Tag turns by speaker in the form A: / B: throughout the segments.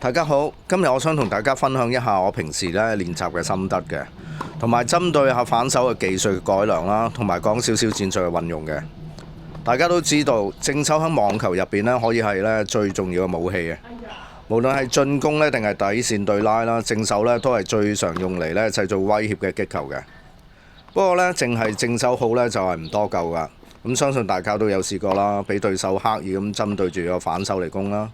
A: 大家好，今日我想同大家分享一下我平時練習嘅心得嘅，同埋針對下反手嘅技術嘅改良啦，同埋講少少戰術嘅運用嘅。大家都知道，正手喺網球入邊可以係最重要嘅武器嘅。無論係進攻定係底線對拉啦，正手都係最常用嚟製造威脅嘅擊球嘅。不過淨係正手好就係唔多夠噶。咁相信大家都有試過啦，俾對手刻意咁針對住個反手嚟攻啦。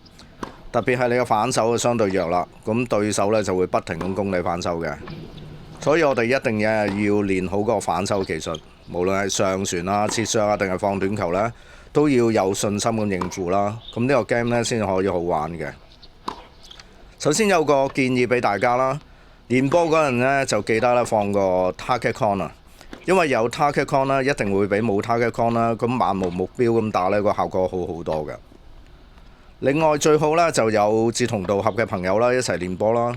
A: 特別係你個反手相對弱啦，咁對手就會不停咁攻你反手嘅。所以我哋一定要練好個反手技術，無論係上旋啊、切削啊，定係放短球都要有信心咁應付啦。咁呢個 game 先可以好玩嘅。首先有個建議俾大家啦，練波嗰陣就記得放個 target corner，因為有 target corner 一定會比冇 target corner 咁漫無目標咁打個效果好好多嘅。另外最好就有志同道合嘅朋友一齊練波啦。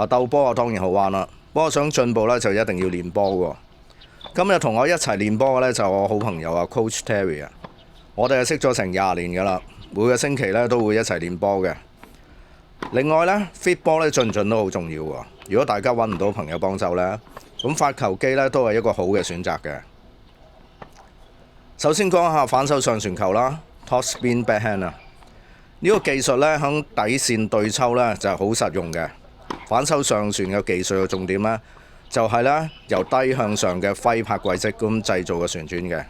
A: 鬥波當然好玩啦，不過想進步就一定要練波喎。今日同我一齊練波嘅就我好朋友Coach Terry 啊。我哋係識咗成20年㗎啦，每個星期都會一齊練波嘅。另外fit 波進唔進都好重要喎。如果大家揾唔到朋友幫手咁發球機都係一個好嘅選擇嘅。首先講下反手上旋球啦 ，Top Spin Backhand 啊。呢個技術響底線對抽就係好實用嘅。反手上旋嘅技術嘅重點就係由低向上嘅揮拍軌跡咁製造個旋轉嘅。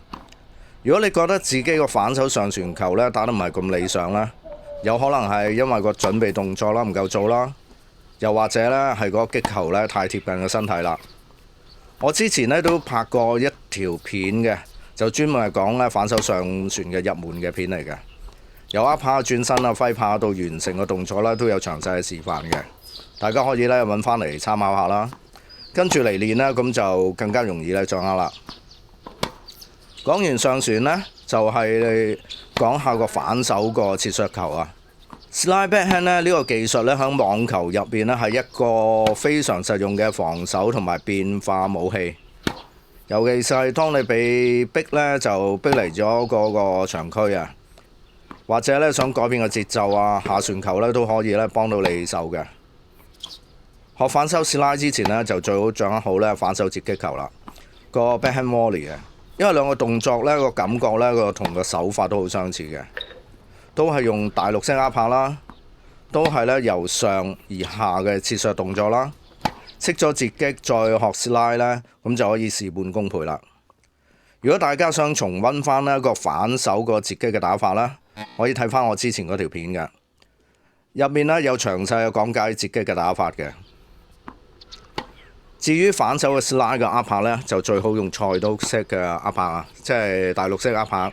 A: 如果你覺得自己個反手上旋球打得唔係咁理想有可能係因為個準備動作唔夠做啦，又或者係個擊球太貼近個身體啦。我之前都拍過一條片嘅，就專門係講反手上旋嘅入門嘅片嚟嘅。由握拍轉身揮拍到完成個動作都有詳細嘅示範嘅，大家可以揾翻嚟參考下啦。跟住嚟練咁就更加容易掌握啦。講完上旋就係講下個反手個切削球啊。Slide backhand 呢個技術喺網球入邊係一個非常實用嘅防守同埋變化武器。尤其是係當你被逼就逼嚟咗嗰個場區啊，或者想改變個節奏啊，下旋球都可以幫到你手嘅。學反手 slide 之前就最好掌握好反手截擊球啦，個 backhand volley 啊，因為兩個動作個感覺個同個手法都好相似嘅，都係用大陸式握拍啦，都係由上而下嘅切削動作啦。識咗截擊再學 slide 咁就可以事半功倍啦。如果大家想重溫翻個反手個截擊嘅打法可以睇翻我之前嗰條片嘅，入面有詳細嘅講解截擊嘅打法嘅。至於反手嘅 slide 嘅握拍就最好用菜刀式嘅握拍啊，即係大陸式握拍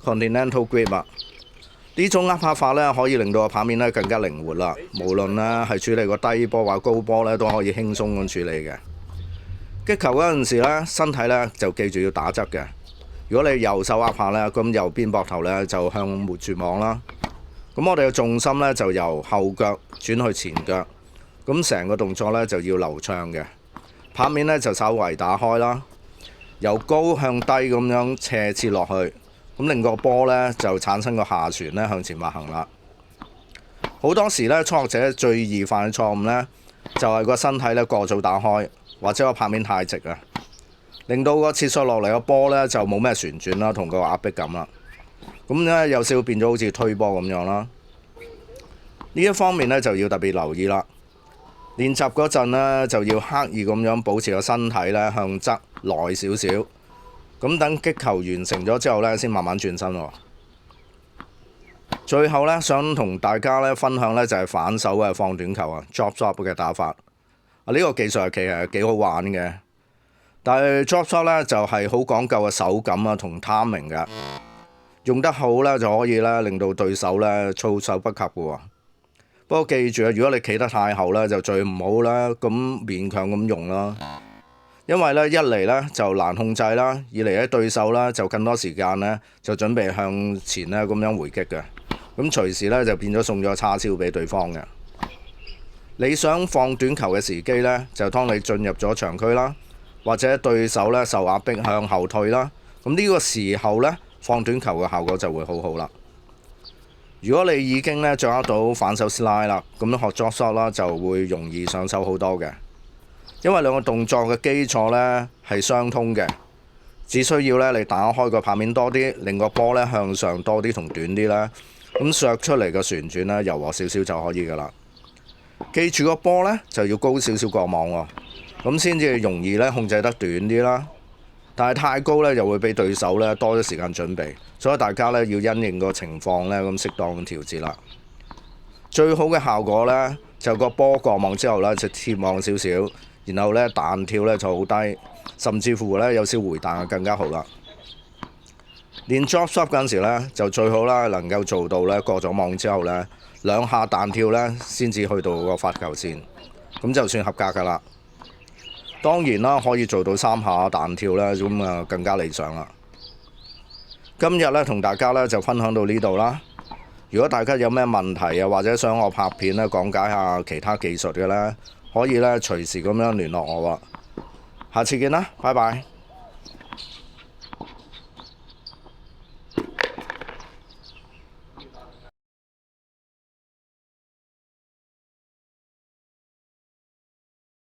A: Continental Grip 啊。呢種握拍法可以令到個拍面更加靈活啦，無論係處理個低波或高波都可以輕鬆咁處理嘅。擊球嗰陣時身體就記住要打側嘅。如果你右手握拍咁右邊膊頭就向沒住網啦。咁我哋嘅重心就由後腳轉去前腳，咁成個動作就要流暢嘅。拍面就稍為打開啦，由高向低咁樣斜切落去，咁令個波就產生個下旋向前滑行啦。好多時初學者最易犯嘅錯誤就係個身體過早打開，或者個拍面太直啊，令到個切削落嚟個波就冇咩旋轉啦，同個壓迫感啦。咁有少少變咗好似推波咁樣啦。呢一方面就要特別留意啦。練習嗰陣就要刻意咁樣保持個身體向側內少少，咁等擊球完成咗之後先慢慢轉身喎。最後想同大家分享就係反手嘅放短球啊 ，drop shot 嘅打法。呢個技術其實幾好玩嘅，但係 drop shot 就係好講究嘅手感啊同 timing 嘅，用得好就可以令到對手措手不及嘅喎。不過記住啊，如果你企得太後就最唔好啦，咁勉強咁用啦。因為一嚟就難控制啦，二嚟對手就更多時間就準備向前咁樣回擊嘅，咁隨時就變咗送咗叉燒俾對方嘅。你想放短球嘅時機就當你進入咗場區啦，或者對手受壓迫向後退啦，咁呢個時候放短球嘅效果就會好好啦。如果你已經掌握到反手 slide 啦，咁學 drop shot 啦就會容易上手好多嘅，因為兩個動作嘅基礎呢係相通嘅，只需要呢你打開個拍面多啲，令個波呢向上多啲同短啲啦，咁削出嚟嘅旋轉呢柔和少少就可以噶啦。記住個波呢就要高少少過網喎，咁先至容易呢控制得短啲啦。但係太高呢，又會俾對手呢多咗時間準備，所以大家呢要因應個情況呢咁適當調節啦。最好嘅效果呢，就個波過網之後呢，就貼網少少，然後呢彈跳呢就好低，甚至乎呢有少回彈更加好啦。練 drop shot 嗰陣時呢，就最好啦，能夠做到呢過咗網之後呢，2下彈跳呢先至去到個發球線，咁就算合格㗎啦。當然啦，可以做到3下彈跳啦，咁啊更加理想啦。今日咧同大家咧就分享到呢度啦。如果大家有咩問題啊，或者想我拍片咧講解下其他技術嘅咧，可以咧隨時咁樣聯絡我喎。下次見啦，拜拜。